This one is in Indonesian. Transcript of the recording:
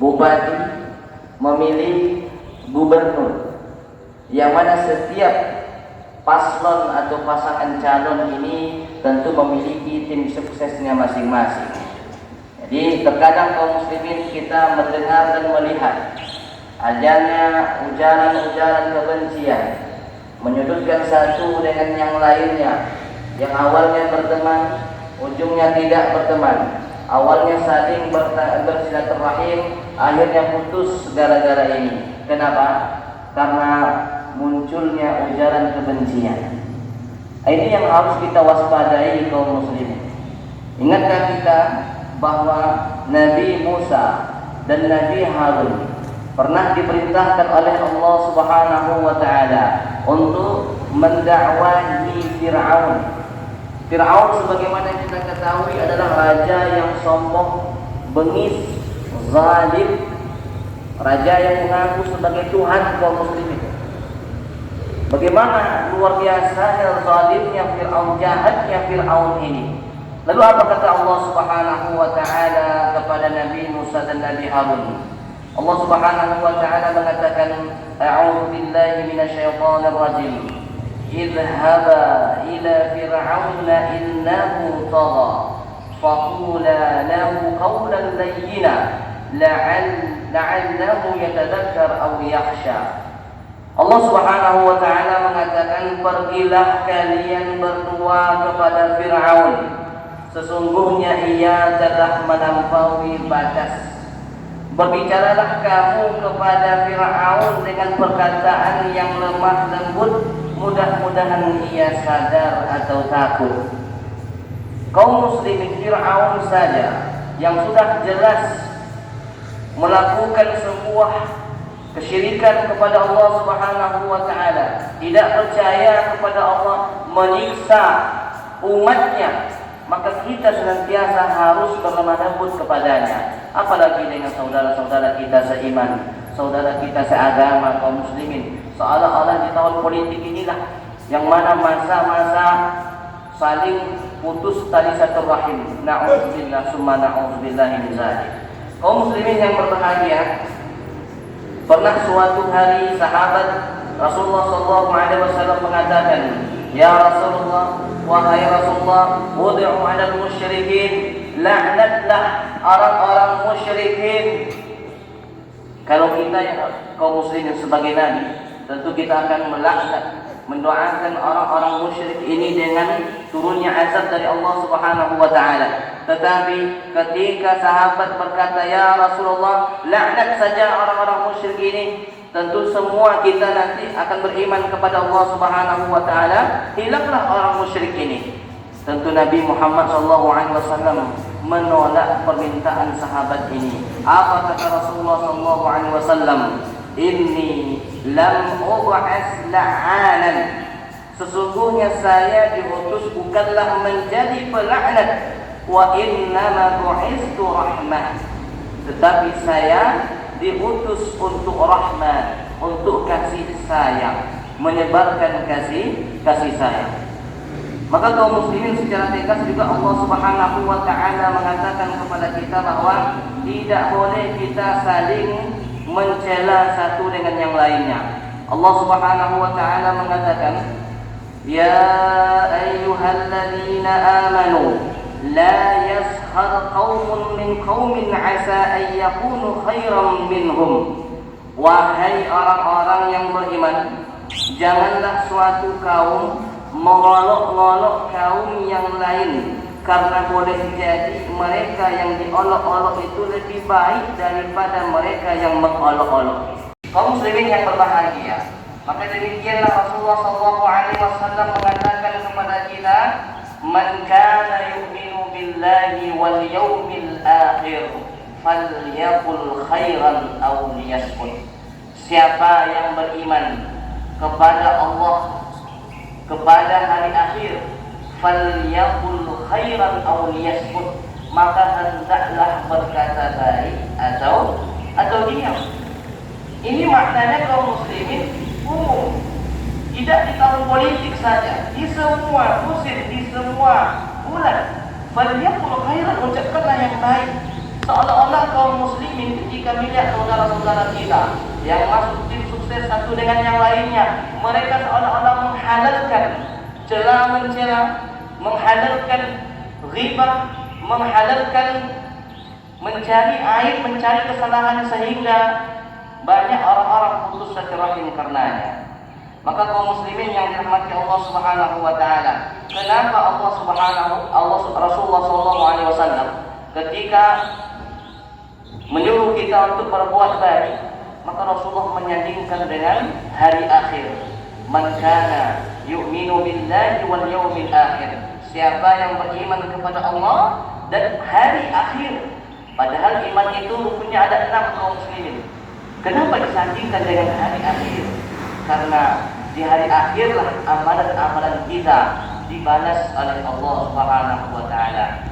bupati, memilih gubernur, yang mana setiap paslon atau pasangan calon ini tentu memiliki tim suksesnya masing-masing. Jadi terkadang kaum muslimin kita mendengar dan melihat adanya ujaran-ujaran kebencian, menyudutkan satu dengan yang lainnya, yang awalnya berteman, ujungnya tidak berteman, awalnya saling bersilaturahim, akhirnya putus gara-gara ini. Kenapa? Karena munculnya ujaran kebencian. Ini yang harus kita waspadai kaum muslimin. Ingatkah kita bahwa Nabi Musa dan Nabi Harun pernah diperintahkan oleh Allah Subhanahu wa taala untuk mendakwahi Firaun. Firaun sebagaimana kita ketahui adalah raja yang sombong, bengis, zalim, raja yang mengaku sebagai Tuhan kaum muslimin. Bagaimana luar biasanya zalimnya Firaun, jahatnya Firaun ini. Lalu apa kata Allah Subhanahu wa taala kepada Nabi Musa dan Nabi Harun? Allah Subhanahu wa taala mengatakan, a'udzu billahi minasyaitonir rajim. Idhhaba ila fir'auna innahu tagha. Faqula lahu qawlan layyina la'allahu yatadhakkar aw yakhsha. Allah Subhanahu wa taala mengatakan, pergilah kalian berdua kepada Firaun. Sesungguhnya ia telah melampaui batas. Berbicaralah kamu kepada Firaun dengan perkataan yang lemah lembut, mudah-mudahan ia sadar atau takut. Kaum muslimin, Firaun saja yang sudah jelas melakukan sebuah kesyirikan kepada Allah Subhanahu wa taala, tidak percaya kepada Allah, menyiksa umatnya, maka kita senantiasa harus berlemah lembut kepadanya. Apalagi dengan saudara-saudara kita seiman, saudara kita seagama kaum muslimin. Seolah-olah di tahun politik inilah yang mana masa-masa saling putus tali silaturahim. Na'udzubillah summa na'udzubillahi min dzalik. Kaum muslimin yang berbahagia, pernah suatu hari sahabat Rasulullah SAW mengatakan, ya Rasulullah, wahai Rasulullah, ud'u 'alal musyrikin, laknatlah orang-orang musyrikin. Kalau kita yang kaum muslimin sebagai nabi, tentu kita akan melaknat, mendoakan orang-orang musyrik ini dengan turunnya azab dari Allah Subhanahu wa taala. Tetapi ketika sahabat berkata, ya Rasulullah, laknat saja orang-orang musyrik ini, tentu semua kita nanti akan beriman kepada Allah Subhanahu wa taala, hilanglah orang musyrik ini. Tentu Nabi Muhammad SAW menolak permintaan sahabat ini. Apa kata Rasulullah SAW? Inni lam ub'as la'anan. Sesungguhnya saya diutus bukanlah menjadi pelaknat, wa innama bu'istu rahmah. Tetapi saya diutus untuk rahmat, untuk kasih sayang, menyebarkan kasih sayang. Maka kaum muslimin secara tegas juga Allah Subhanahu wa taala mengatakan kepada kita bahwa tidak boleh kita saling mencela satu dengan yang lainnya. Allah Subhanahu wa taala mengatakan, ya ayyuhalladzina amanu la yaskhar qaumun min qaumin 'asa an yakunu khairan minhum. Wahai orang-orang yang beriman, janganlah suatu kaum mengolok-olok kaum yang lain, karena boleh jadi mereka yang diolok-olok itu lebih baik daripada mereka yang mengolok-olok. Kaum muslimin yang berbahagia, maka demikianlah Rasulullah SAW mengatakan kepada kita, man kana yu'minu billahi wal yawmil akhir falyaqul khairan aw liyasmut. Siapa yang beriman kepada Allah, kepada hari akhir, falyaqul khairan aw liyasmut, maka hendaklah berkata baik atau diam. Ini maknanya kaum muslimin umum, tidak di tahun politik saja, di semua musim, di semua bulan. Falyaqul khairan, ucapkanlah yang baik. Seolah-olah kaum muslimin ketika melihat saudara-saudara kita yang masuk tim sukses satu dengan yang lainnya, mereka seolah-olah menghalalkan celah mencela, menghalalkan ghibah, menghalalkan mencari aib, mencari kesalahan, sehingga banyak orang-orang putus silaturahim karenanya. Maka kaum muslimin yang dirahmati Allah Subhanahu wa taala, kenapa Rasulullah sallallahu alaihi wasallam ketika menyuruh kita untuk berbuat baik, maka Rasulullah menyandingkan dengan hari akhir. Man kana yu'minu billahi wal yawmil akhir. Siapa yang beriman kepada Allah dan hari akhir. Padahal iman itu rukunnya ada 6 kaum muslimin. Kenapa disandingkan dengan hari akhir? Karena di hari akhirlah amalan-amalan kita dibalas oleh Allah Subhanahu wa taala.